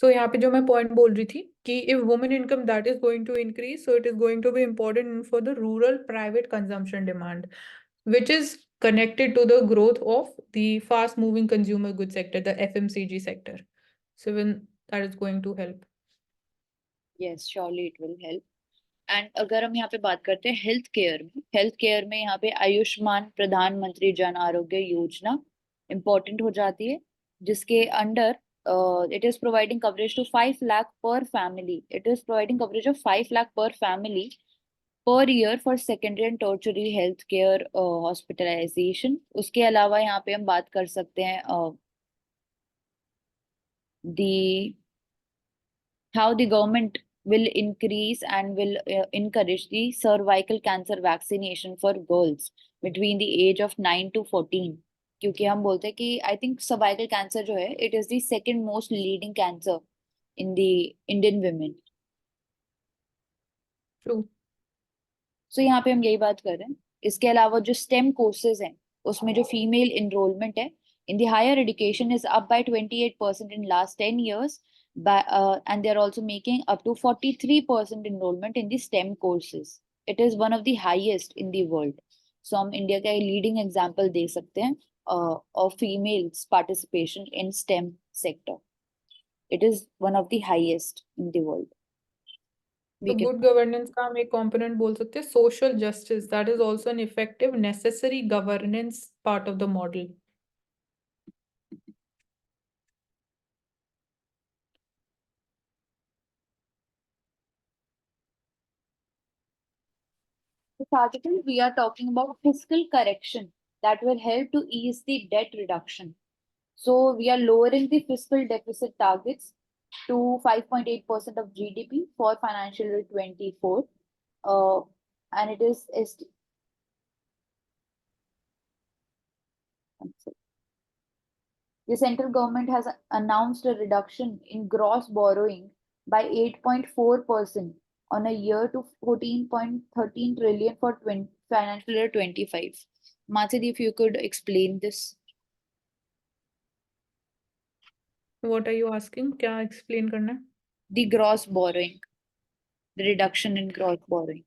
So यहाँ पे जो मैं point बोल रही थी कि if women income that is going to increase, so it is going to be important for the rural private consumption demand, which is connected to the growth of the fast moving consumer goods sector, the FMCG sector. So when that is going to help. Yes, surely it will help. And अगर हम यहाँ पे बात करते हैं health care में यहाँ पे आयुष्मान प्रधानमंत्री जन आरोग्य योजना इम्पोर्टेंट हो जाती है, जिसके under it is providing coverage to 5 lakh per family. It is providing coverage of 5 lakh per family per year for secondary and tertiary health care hospitalisation. उसके अलावा यहाँ पे हम बात कर सकते हैं दी how the government will increase and will encourage the cervical cancer vaccination for girls between the age of 9 to 14. क्योंकि हम बोलते हैं कि आई थिंक सर्वाइकल कैंसर जो है it is the second most leading cancer in the Indian women. True. सो यहाँ पे हम यही बात कर रहे हैं. इसके अलावा जो स्टेम कोर्सेज हैं उसमें जो फीमेल इनरोलमेंट है in the higher education is up by 28% in last 10 years, and they are also making up to 43% enrollment in the STEM courses. It is one of the highest in the world. So हम India का leading example दे सकते हैं of females participation in STEM sector. It is one of the highest in the world. तो good governance का हम एक component बोल सकते हैं social justice, that is also an effective necessary governance part of the model. This article, we are talking about fiscal correction that will help to ease the debt reduction. So we are lowering the fiscal deficit targets to 5.8% of GDP for financial year 24. And it is the central government has announced a reduction in gross borrowing by 8.4% on a year to 14.13 trillion for financial year 25. Mathid, if you could explain this. What are you asking? क्या explain करना है? The gross borrowing, the reduction in gross borrowing.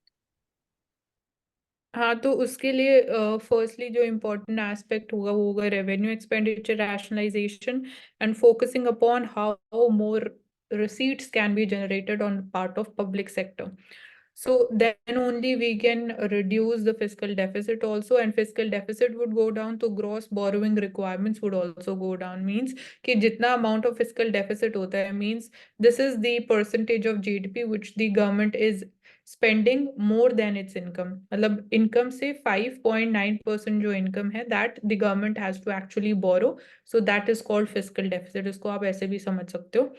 हाँ, तो उसके लिए firstly जो important aspect होगा वो होगा revenue expenditure rationalisation and focusing upon how more receipts can be generated on part of public sector. So then only we can reduce the fiscal deficit also, and fiscal deficit would go down, तो gross borrowing requirements would also go down. Means कि जितना amount of fiscal deficit होता है means this is the percentage of GDP which the government is spending more than its income. मतलब income से 5.9% जो income है that the government has to actually borrow, so that is called fiscal deficit. इसको आप ऐसे भी समझ सकते हो.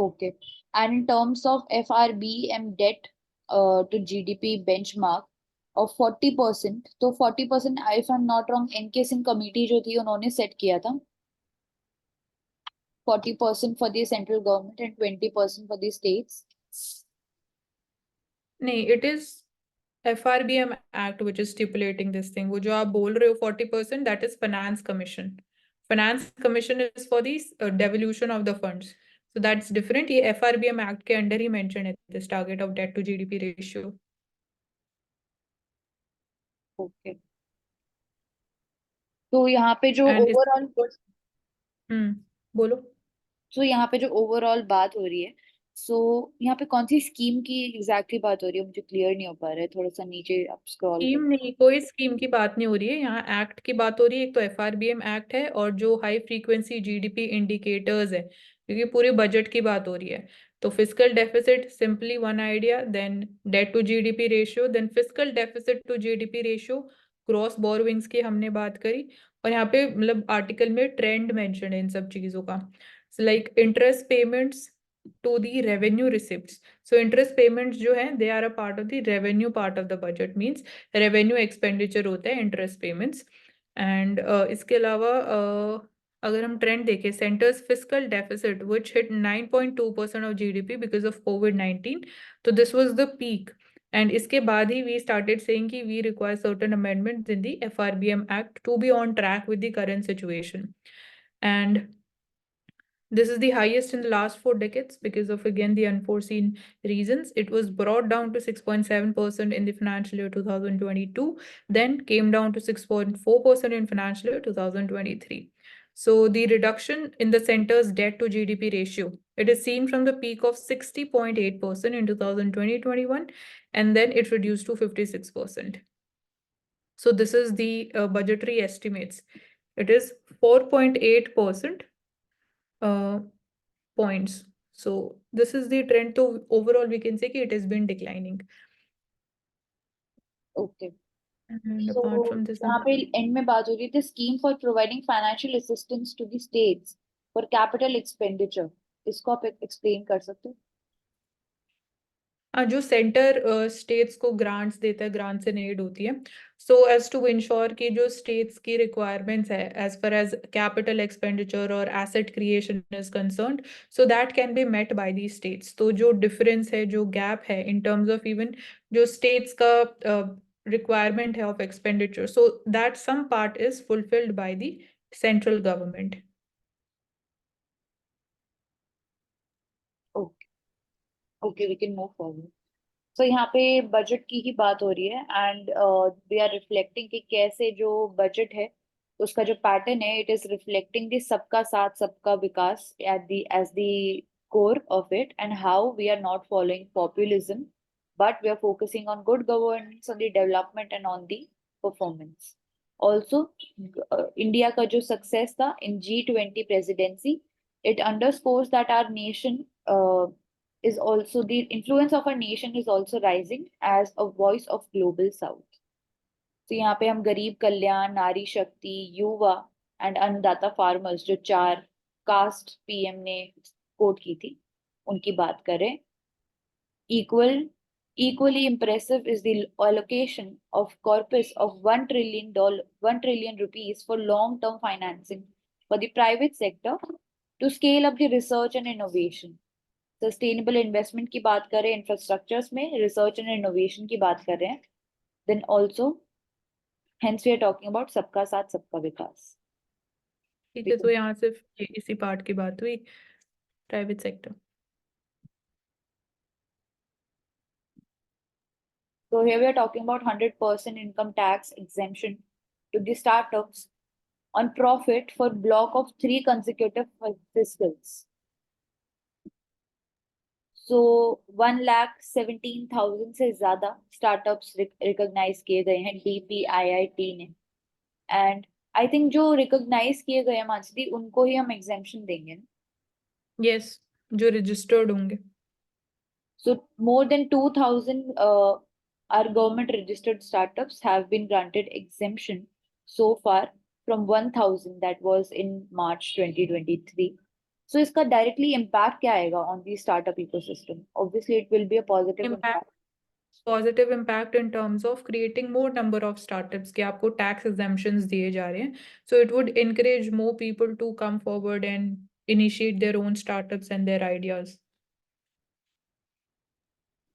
Okay. And in terms of FRBM debt to GDP benchmark of 40%, तो 40% if I'm not wrong, NK Singh committee जो थी उन्होंने सेट किया था 40% for the central government and 20% for the states. नहीं, it is FRBM Act which is stipulating this thing. वो जो आप बोल रहे हो 40%, that is Finance Commission. Finance Commission is for the devolution of the funds. So that's different. ये FRBM Act के under ही mention है this target of debt to GDP ratio. Okay. तो यहाँ पे जो And ओवरऑल बोलो. सो यहाँ पे जो ओवरऑल बात हो रही है, सो यहाँ पे कौन सी स्कीम की एग्जैक्टली बात हो रही है, मुझे क्लियर नहीं हो पा रहा है. थोड़ा सा नीचे आप स्क्रॉल स्कीम करो. नहीं, कोई स्कीम की बात नहीं हो रही है यहाँ, एक्ट की बात हो रही है. एक तो FRBM एक्ट है और जो हाई फ्रीक्वेंसी GDP इंडिकेटर्स है, क्योंकि पूरे बजट की बात हो रही है. तो fiscal deficit simply one idea, then debt to GDP ratio, then fiscal deficit to GDP ratio, cross borrowings की हमने बात करी. और यहाँ पे मतलब आर्टिकल में ट्रेंड मेंशन है इन सब चीजों का. Like interest payments to the revenue receipts. So interest payments जो हैं they are a part of the revenue part of the budget, means revenue expenditure होता है interest payments. And इसके अलावा अगर हम ट्रेंड देखें, centres fiscal deficit which hit 9.2% of GDP because of COVID-19, तो this was the peak. And इसके बाद ही we started saying कि we require certain amendments in the FRBM Act to be on track with the current situation. And This is the highest in the last 4 decades because of, again, the unforeseen reasons. It was brought down to 6.7% in the financial year 2022, then came down to 6.4% in financial year 2023. So the reduction in the center's debt to GDP ratio, it is seen from the peak of 60.8% in 2020-21, and then it reduced to 56%. So this is the budgetary estimates. It is 4.8% points. So this is the trend. So overall, we can say that it has been declining. Okay. And So apart from this, यहाँ पे and में बात हो रही थी scheme for providing financial assistance to the states for capital expenditure, इसको आप explain कर सकते हो? जो सेंटर स्टेट्स को ग्रांट्स देता है, ग्रांट्स इन एड होती है, सो एज टू इंश्योर कि जो स्टेट्स की रिक्वायरमेंट्स है as far as capital expenditure और asset creation is concerned, so that can be met by the states. तो जो डिफरेंस है, जो गैप है इन टर्म्स ऑफ इवन जो स्टेट्स का रिक्वायरमेंट है of expenditure, so that some part is fulfilled by the central government. Okay. Okay, we can move forward. So यहाँ पे बजट की ही बात हो रही है एंड वी आर रिफ्लेक्टिंग कि कैसे जो बजट है उसका जो पैटर्न है, इट इज रिफ्लेक्टिंग द सबका साथ सबका विकास at the edge the core of it, and how we are not following populism but we are focusing on good governance, on the development and on the performance. Also India का जो success था in G20 presidency, it underscores that our nation is also the influence of our nation is also rising as a voice of global south. तो यहाँ पे हम गरीब कल्याण, नारी शक्ति, युवा एंड अन्नदाता फार्मर्स, जो 4 कास्ट पीएम ने कोट की थी, उनकी बात करें. Equally impressive is the allocation of corpus of $1 trillion for long-term financing for the private sector to scale up the research and innovation. Sustainable investment की बात करें, इंफ्रास्ट्रक्चर्स में रिसर्च एंड इनोवेशन की बात कर रहे हैं, then also hence we are talking about सबका साथ सबका विकास. ठीक है, तो यहाँ सिर्फ इसी पार्ट की बात हुई, private sector. So here we are talking about 100% income tax exemption to the startups on profit for block of 3 consecutive fiscals. So 1,17,000 से ज्यादा स्टार्टअप्स रिकॉग्नाइज किए गए हैं DPIIT ने, एंड आई थिंक जो रिकॉग्नाइज किए गए हैं मानसी, उनको ही हम एग्जेम्पशन देंगे. यस, जो रजिस्टर्ड होंगे. So more than 2,000 our government registered startups have been granted exemption so far from 1,000 that was in March 2023. So इसका directly impact क्या आएगा on the startup ecosystem? Obviously it will be a positive impact. Positive impact in terms of creating more number of startups के आपको tax exemptions दिए जा रहे हैं. So it would encourage more people to come forward and initiate their own startups and their ideas.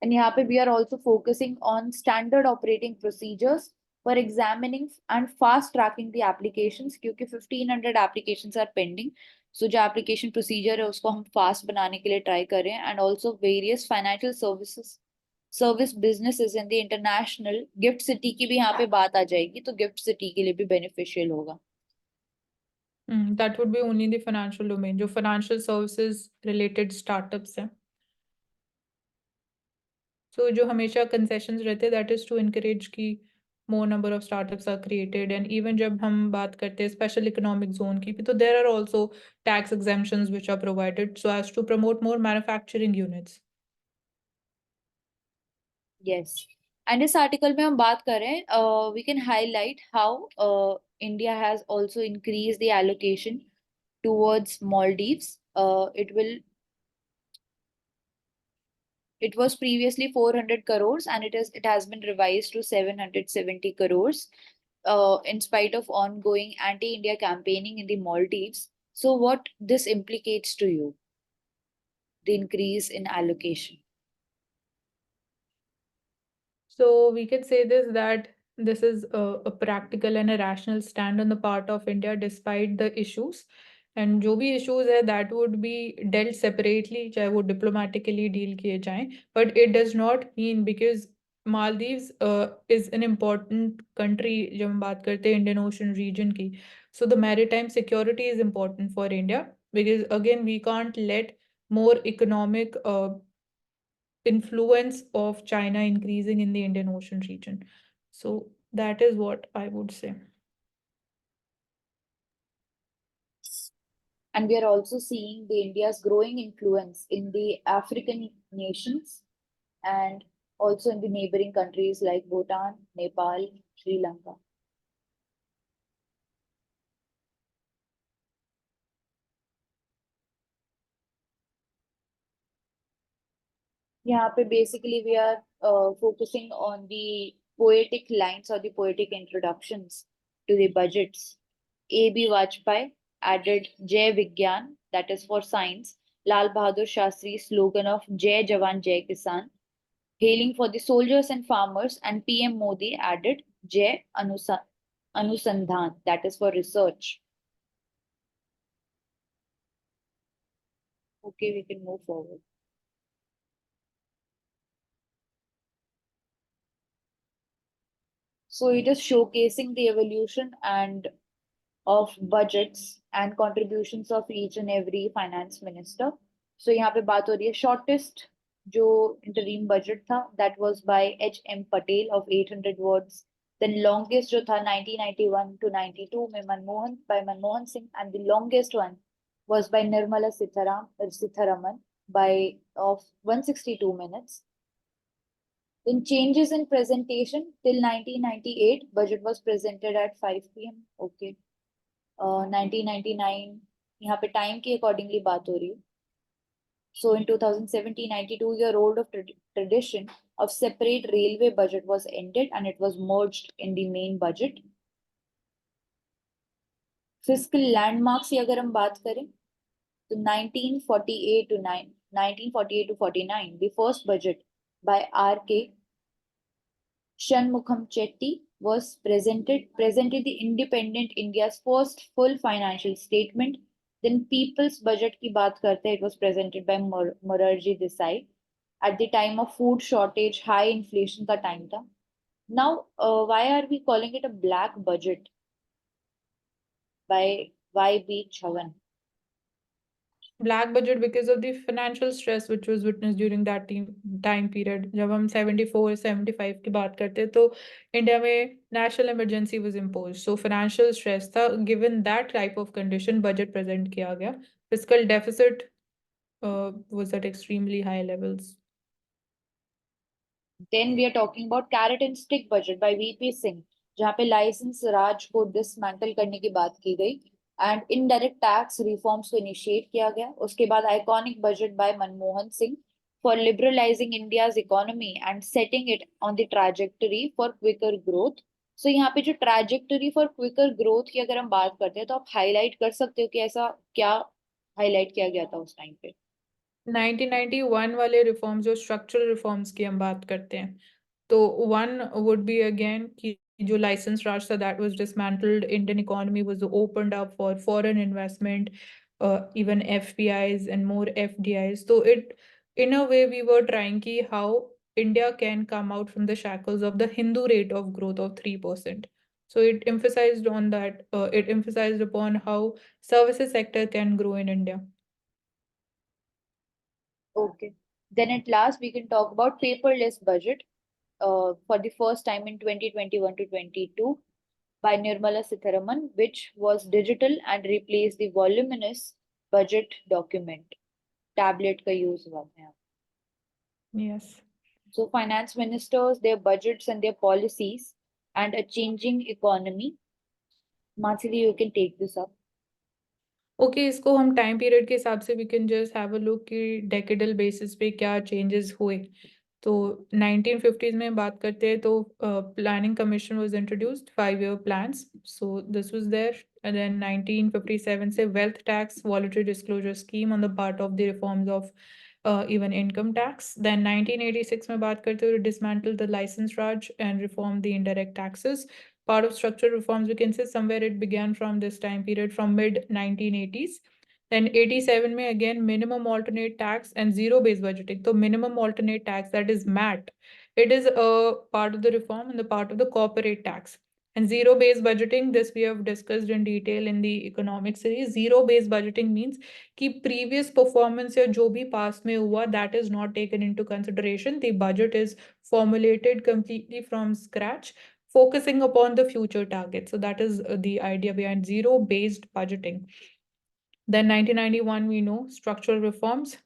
And यहाँ पे we are also focusing on standard operating procedures for examining and fast tracking the applications, क्योंकि 1,500 applications are pending. So जो application procedure है उसको हम fast बनाने के लिए try कर रहे हैं, and also various financial service businesses in the international gift city की भी यहाँ पे बात आ जाएगी, तो gift city के लिए भी beneficial होगा. That would be only the financial domain, जो फाइनेंशियल सर्विसेज रिलेटेड स्टार्टअप्स हैं. सो जो हमेशा कंसेशंस रहते हैं, दैट इज टू इनकरेज की more number of startups are created. And even जब हम बात करते हैं स्पेशल इकोनॉमिक जोन की भी, तो there are also tax exemptions which are provided so as to promote more manufacturing units. Yes. And इस आर्टिकल में हम बात करें, we can highlight how India has also increased the allocation towards Maldives. It was previously 400 crores and it has been revised to 770 crores in spite of ongoing anti-India campaigning in the Maldives. So what this implicates to you, the increase in allocation? So we can say that this is a practical and a rational stand on the part of India despite the issues. And जो भी issues है that would be dealt separately, चाहे वो diplomatically deal किए जाएं, but it does not mean because Maldives is an important country जब हम बात करते हैं इंडियन ओशन रीजन की, so the maritime security is important for India because again we can't let more economic influence of China increasing in the Indian Ocean region. So that is what I would say. And we are also seeing the India's growing influence in the African nations and also in the neighboring countries like Bhutan, Nepal, Sri Lanka. यहाँ पे basically we are focusing on the poetic lines or the poetic introductions to the budgets. A.B. Vajpayee added Jai Vigyan, that is for science. Lal Bahadur Shastri's slogan of Jai Jawan Jai Kisan, hailing for the soldiers and farmers, and PM Modi added Jai Anusandhan, that is for research. Okay, we can move forward. So it is showcasing the evolution and of budgets and contributions of each and every finance minister. So यहाँ पे बात हो रही है shortest जो interim budget था, that was by H.M. Patel of 800 words. Then longest जो था 1991 to 92 में Manmohan Singh, and the longest one was by Nirmala Sitharaman by of 162 minutes. Then changes in presentation till 1998, budget was presented at 5 p.m. Okay. 1999 यहाँ पे time की accordingly बात हो रही है. So in 2017, 92-year-old of tradition of separate railway budget was ended and it was merged in the main budget. Fiscal landmarks की अगर हम बात करें तो 1948 to 49, the first budget by R.K. Shanmukham Chetty was presented the independent India's first full financial statement. Then People's Budget की बात करते हैं, it was presented by Morarji Desai at the time of food shortage, high inflation का time था. Now, why are we calling it a black budget? By Y.B. Chavan. Black budget because of the financial stress which was witnessed during that time period. जब हम 74 75 की बात करते हैं तो India में national emergency was imposed, so financial stress था. Given that type of condition, budget present किया गया. Fiscal deficit was at extremely high levels. Then we are talking about carrot and stick budget by V.P. Singh, जहाँ पे licence राज को dismantle करने की बात की गई एंड इनडायरेक्ट टैक्स रिफॉर्म्स को इनिशिएट किया गया. उसके बाद iconic budget by Manmohan Singh for liberalising India's economy and setting it on the trajectory for quicker growth. So यहाँ पे जो ट्रैजेक्टरी फॉर क्विकर ग्रोथ की अगर हम बात करते हैं तो आप हाईलाइट कर सकते हो कि ऐसा क्या हाईलाइट किया गया था उस टाइम पे. 1991 वाले रिफॉर्म्स जो स्ट्रक्चरल रिफॉर्म्स की हम बात करते हैं तो वन वुड बी अगेन कि जो लाइसेंस राज था that was dismantled, Indian economy was opened up for foreign investment, even FPIs and more FDIs. So it, in a way, we were trying ki how India can come out from the shackles of the Hindu rate of growth of 3%. So it emphasized on that. It emphasized upon how services sector can grow in India. Okay. Then at last we can talk about paperless budget for the first time in 2021 to 22 by Nirmala Sitharaman, which was digital and replaced the voluminous budget document. Tablet का use हुआ था यहाँ. Yes. So finance ministers, their budgets and their policies and a changing economy. Mansili, you can take this up. Okay इसको हम time period के हिसाब से we can just have a look कि डेकेडल बेसिस पे क्या चेंजेस हुए. तो 1950s में बात करते हैं तो planning commission was introduced 5 year plans, so this was there. And then 1957 से wealth tax voluntary disclosure scheme on the part of the reforms of even income tax. Then 1986 में बात करते हुए dismantle the license raj and reform the indirect taxes. part of structural reforms, we can say somewhere it began from this time period, from mid 1980s. Then 87 में again minimum alternate tax and zero based budgeting. So minimum alternate tax, that is MAT, it is a part of the reform and the part of the corporate tax. And zero based budgeting, this we have discussed in detail in the economic series. Zero based budgeting means कि previous performance या जो भी past में हुआ, that is not taken into consideration. The budget is formulated completely from scratch, focusing upon the future target. So that is the idea behind zero based budgeting. Then 1991, we know structural reforms,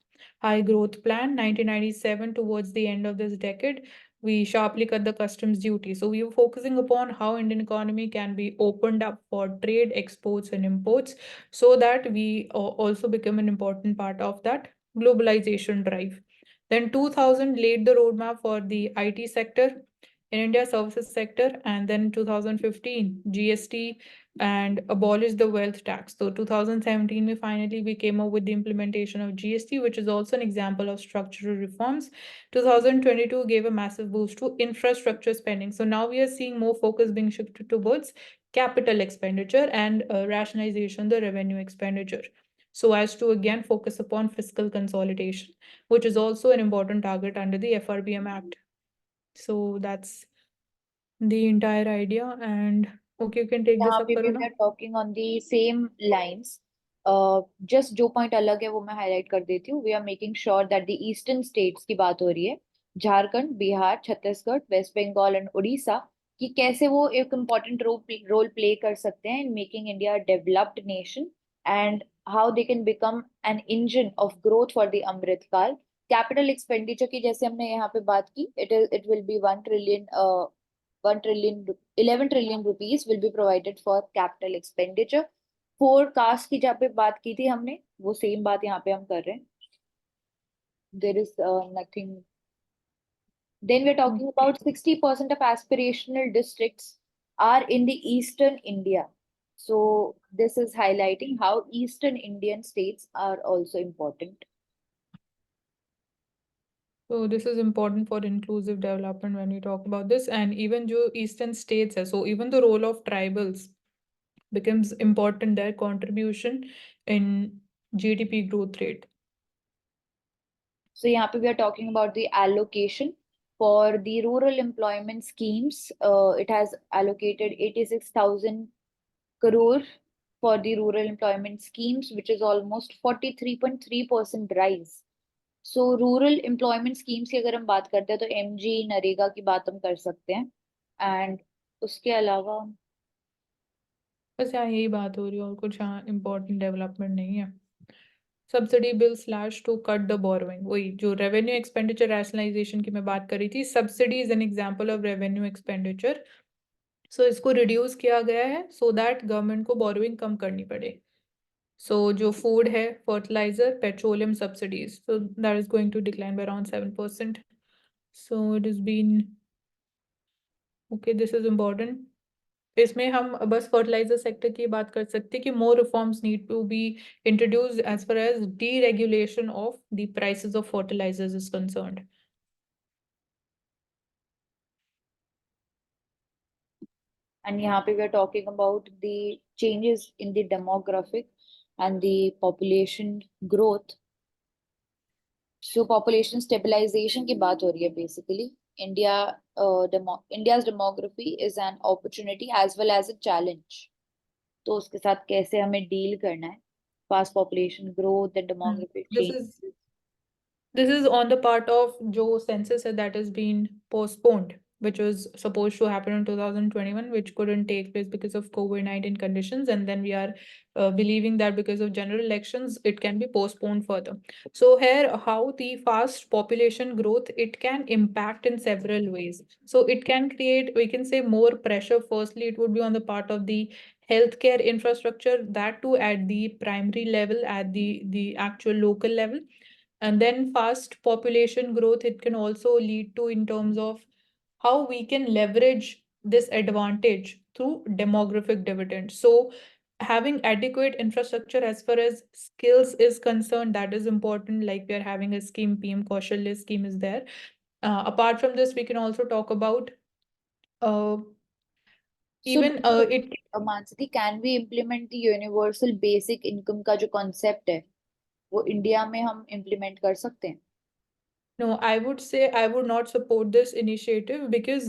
high growth plan. 1997, towards the end of this decade, we sharply cut the customs duty. So we were focusing upon how Indian economy can be opened up for trade, exports, and imports, so that we also become an important part of that globalization drive. Then 2000 laid the roadmap for the IT sector in India, services sector, and then 2015 GST and abolished the wealth tax. So 2017, we came up with the implementation of GST, which is also an example of structural reforms. 2022 gave a massive boost to infrastructure spending. So now we are seeing more focus being shifted towards capital expenditure and rationalization the revenue expenditure. So as to again focus upon fiscal consolidation, which is also an important target under the FRBM Act. So that's the entire idea. And okay, you can take this यहाँ up, पे भी Karuna. we are talking on the same lines. Just जो point अलग है वो मैं highlight कर देती हूँ. We are making sure that the eastern states की बात हो रही है, झारखंड, बिहार, छत्तीसगढ़, वेस्ट बंगाल एंड उड़ीसा, कि कैसे वो एक इम्पोर्टेंट रोल प्ले कर सकते हैं in making India developed nation, and how they can become an engine of growth for the Amrit Kaal. Capital expenditure की जैसे हमने यहाँ पे बात की, it will be 1 trillion 1 trillion 11 trillion rupees will be provided for capital expenditure. Forecast की जहाँ पे बात की थी हमने, वो सेम बात यहाँ पे हम कर रहे हैं. There is nothing. Then we're talking Okay. about 60% of aspirational districts are in the Eastern India. So this is highlighting how Eastern Indian states are also important. So this is important for inclusive development when we talk about this, and even जो eastern states है, so even the role of tribals becomes important, their contribution in GDP growth rate. So यहाँ पे we are talking about the allocation for the rural employment schemes. It has allocated 86,000 crore for the rural employment schemes, which is almost 43.3% rise. So rural employment schemes की अगर हम बात करते हैं तो MG NREGA की बात हम कर सकते हैं. एंड उसके अलावा बस यहाँ यही बात हो रही है और कुछ यहाँ इम्पोर्टेंट डेवलपमेंट नहीं है. Subsidy bill slash to cut the borrowing, वही जो रेवेन्यू एक्सपेंडिचर रैशनलाइजेशन की मैं बात कर रही थी. Subsidy is an example of revenue expenditure. So इसको रिड्यूस किया गया है सो दैट गवर्नमेंट को बोरोइंग कम करनी पड़े. So जो food है, fertilizer, petroleum subsidies, so that is going to decline by around 7%. So it has been okay. This is important. इसमें हम बस fertilizer sector की बात कर सकते हैं कि more reforms need to be introduced as far as deregulation of the prices of fertilizers is concerned. And यहाँ पे we are talking about the changes in the demographic and the population growth. So population stabilisation की बात हो रही है basically. India India's demography is an opportunity as well as a challenge. तो उसके साथ कैसे हमें डील करना है. Fast population growth and demographic This change. is This is on the part of Joe census that has been postponed, which was supposed to happen in 2021, which couldn't take place because of COVID-19 conditions. And then we are believing that because of general elections, it can be postponed further. So here, how the fast population growth, it can impact in several ways. So it can create, we can say, more pressure. Firstly, it would be on the part of the healthcare infrastructure, that too at the primary level, at the actual local level. And then fast population growth, it can also lead to in terms of how we can leverage this advantage through demographic dividends. So having adequate infrastructure as far as skills is concerned, that is important. Like we are having a scheme, PM Kaushalya scheme is there. Apart from this, we can also talk about uh, So, Even it Mansi, can we implement the universal basic income का जो concept है वो India में हम implement कर सकते हैं? no, I would say I would not support this initiative because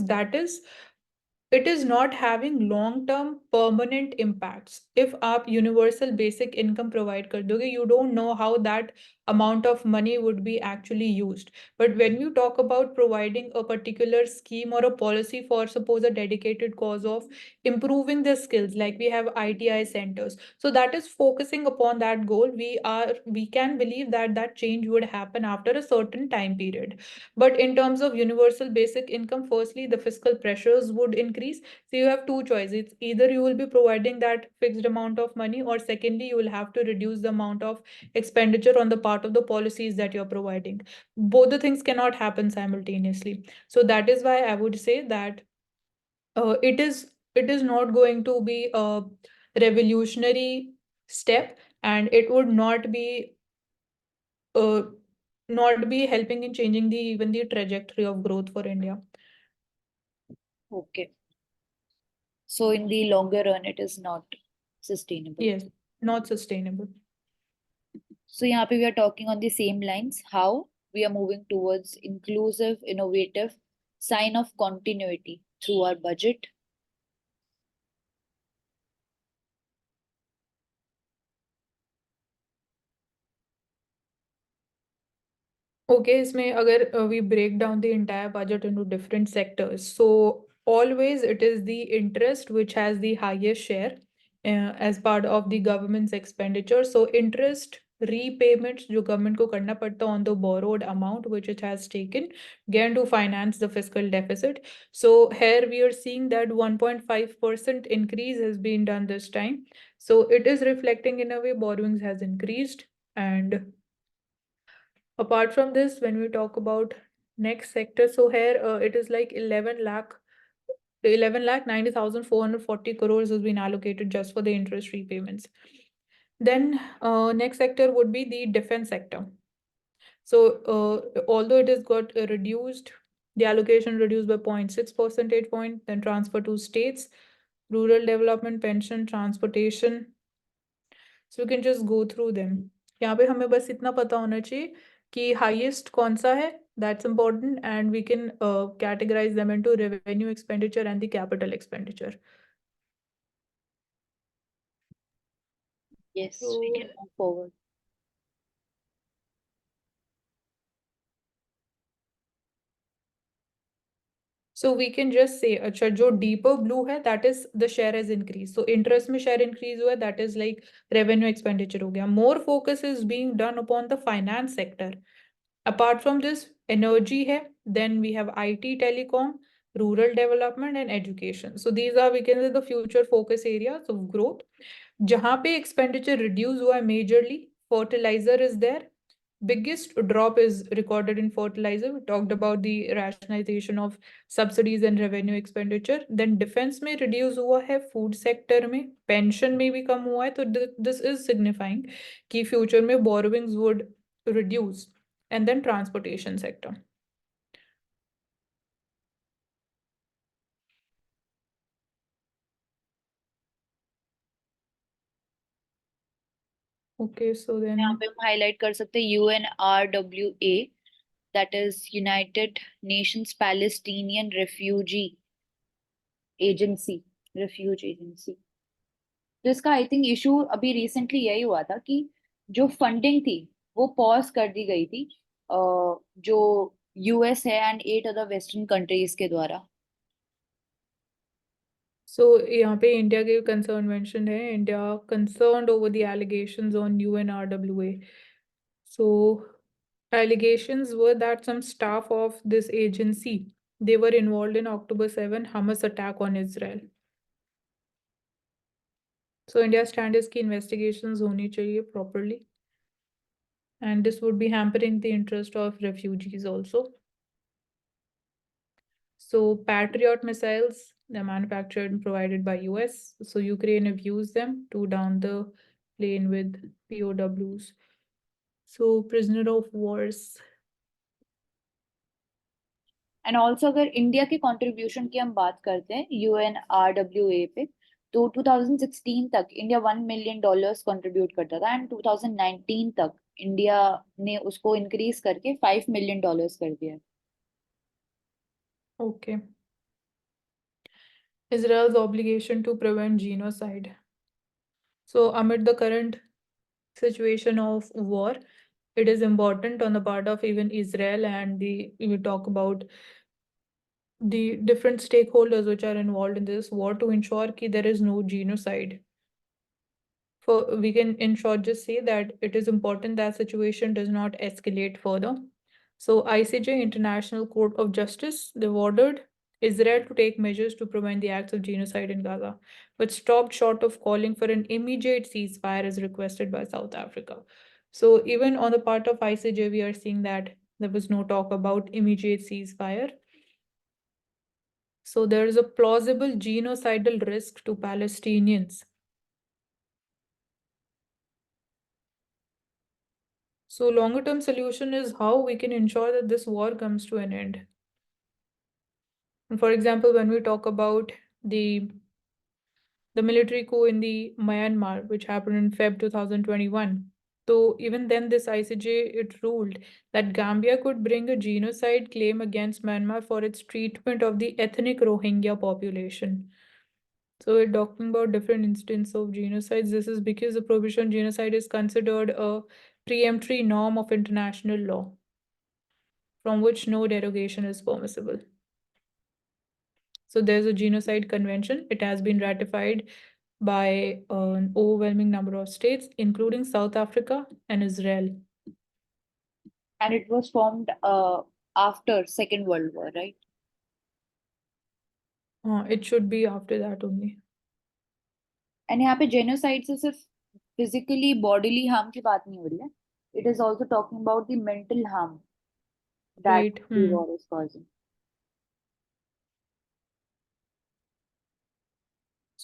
it is not having long term permanent impacts. If आप universal basic income provide कर दोगे, you don't know how that amount of money would be actually used. But when you talk about providing a particular scheme or a policy for suppose a dedicated cause of improving the skills, like we have ITI centers, so that is focusing upon that goal. We can believe that that change would happen after a certain time period. But in terms of universal basic income, firstly, the fiscal pressures would increase. So you have two choices. Either you will be providing that fixed amount of money, or secondly, you will have to reduce the amount of expenditure on the part of the policies that you're providing. Both the things cannot happen simultaneously. So that is why I would say that it is not going to be a revolutionary step, and it would uh, not be helping in changing the even the trajectory of growth for India. Okay. So in the longer run, it is not sustainable. Yes, not sustainable. So यहाँ पे we are talking on the same lines, how we are moving towards inclusive, innovative, sign of continuity through our budget. Okay, इसमें अगर we break down the entire budget into different sectors, so always it is the interest which has the highest share as part of the government's expenditure. So interest repayments जो government को करना पड़ता on the borrowed amount which it has taken, again to finance the fiscal deficit. So here we are seeing that 1.5% increase has been done this time. So it is reflecting in a way borrowings has increased. And apart from this, when we talk about next sector, so here it is like 11 lakh 90,440 crores has been allocated just for the interest repayments. Then next sector would be the defense sector. So although it has got reduced, the allocation reduced by 0.6 percentage point, then transfer to states, rural development, pension, transportation. So you can just go through them. यहाँ पे हमें बस इतना पता होना चाहिए कि highest कौन सा है, that's important, and we can categorize them into revenue expenditure and the capital expenditure. Yes, we So can move forward. So we can just say, अच्छा जो deeper blue है, that is the share has increased. So interest में share increase हुआ, that is like revenue expenditure हो गया. More focus is being done upon the finance sector. Apart from this, energy है, then we have IT, telecom, rural development and education. So these are, we can say, the future focus areas of growth. जहाँ पे expenditure reduce हुआ है majorly, fertilizer is there. Biggest drop is recorded in fertilizer. We talked about the rationalization of subsidies and revenue expenditure. Then defense में reduce हुआ है, food sector में, pension में भी कम हुआ है. तो this is signifying कि future में borrowings would reduce. And then transportation sector. Okay, so यहाँ then पे हम highlight कर सकते हैं UNRWA, that is United Nations Palestinian Refugee Agency, Refuge Agency. तो इसका आई थिंक इशू अभी रिसेंटली यही हुआ था कि जो फंडिंग थी वो पॉज कर दी गई थी जो यूएस है एंड 8 अदर वेस्टर्न कंट्रीज के द्वारा. so यहाँ पे इंडिया के कंसर्न मेंशन है. India concerned over the allegations on UNRWA. So allegations were that some staff of this agency, they were involved in October 7 Hamas attack on Israel. So India stand is कि investigations होनी चाहिए properly, and this would be hampering the interest of refugees also. So Patriot missiles, they're manufactured and provided by US. So Ukraine have used them to down the plane with POWs. So prisoner of wars. And also अगर India के contribution की हम बात करते हैं UNRWA पे, तो 2016 तक इंडिया $1 मिलियन कंट्रीब्यूट करता था, एंड 2019 तक इंडिया ने उसको इंक्रीज करके $5 मिलियन कर दिया। Okay. Israel's obligation to prevent genocide. So, amid the current situation of war, it is important on the part of even Israel and we talk about the different stakeholders which are involved in this war to ensure that there is no genocide. For we can in short just say that it is important that situation does not escalate further. So ICJ International Court of Justice, they've ordered Israel to take measures to prevent the acts of genocide in Gaza, but stopped short of calling for an immediate ceasefire as requested by South Africa. So even on the part of ICJ, we are seeing that there was no talk about immediate ceasefire. So there is a plausible genocidal risk to Palestinians. So longer term solution is how we can ensure that this war comes to an end. And for example, when we talk about the military coup in the Myanmar, which happened in Feb 2021. So even then, this ICJ it ruled that Gambia could bring a genocide claim against Myanmar for its treatment of the ethnic Rohingya population. So we're talking about different instances of genocides. This is because the prohibition on genocide is considered a preemptory norm of international law, from which no derogation is permissible. So there's a genocide convention. It has been ratified by an overwhelming number of states, including South Africa and Israel. And it was formed after Second World War, right? It should be after that only. And यहाँ पे genocide से सिर्फ physically bodily harm की बात नहीं हो रही है, it is also talking about the mental harm that Right. The war is causing.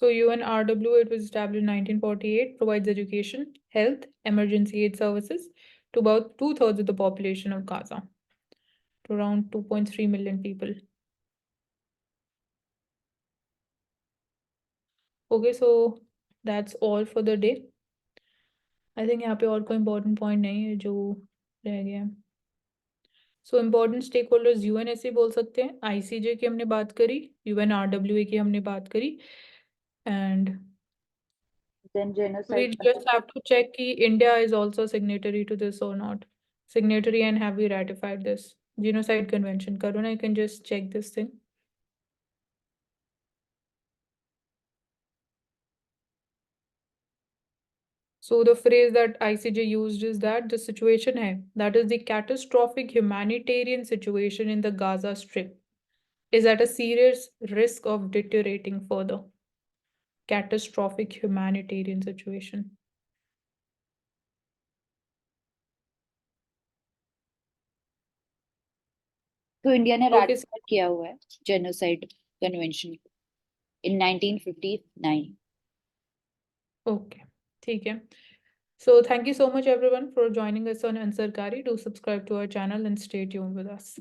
So UNRWA, it was established in 1948, provides education, health, emergency aid services to about 2/3 of the population of Gaza, to around 2.3 million people. Okay, so that's all for the day. I think यहाँ पे और कोई important point नहीं है जो रह गया. So important stakeholders यूएनएसए बोल सकते हैं, आईसीजे की हमने बात करी, यूएनआरडब्ल्यूए की हमने बात करी, and then we genocide. just have to check कि India is also signatory to this or not. Signatory and have we ratified this genocide convention? Karuna, you can just check this thing. So the phrase that ICJ used is that the situation hai, that is the catastrophic humanitarian situation in the Gaza Strip is at a serious risk of deteriorating further. Catastrophic humanitarian situation. तो India ने Okay, ratify किया हुआ है genocide convention in 1959. okay, ठीक है. So thank you so much everyone for joining us on Ansarkari. Do subscribe to our channel and stay tuned with us.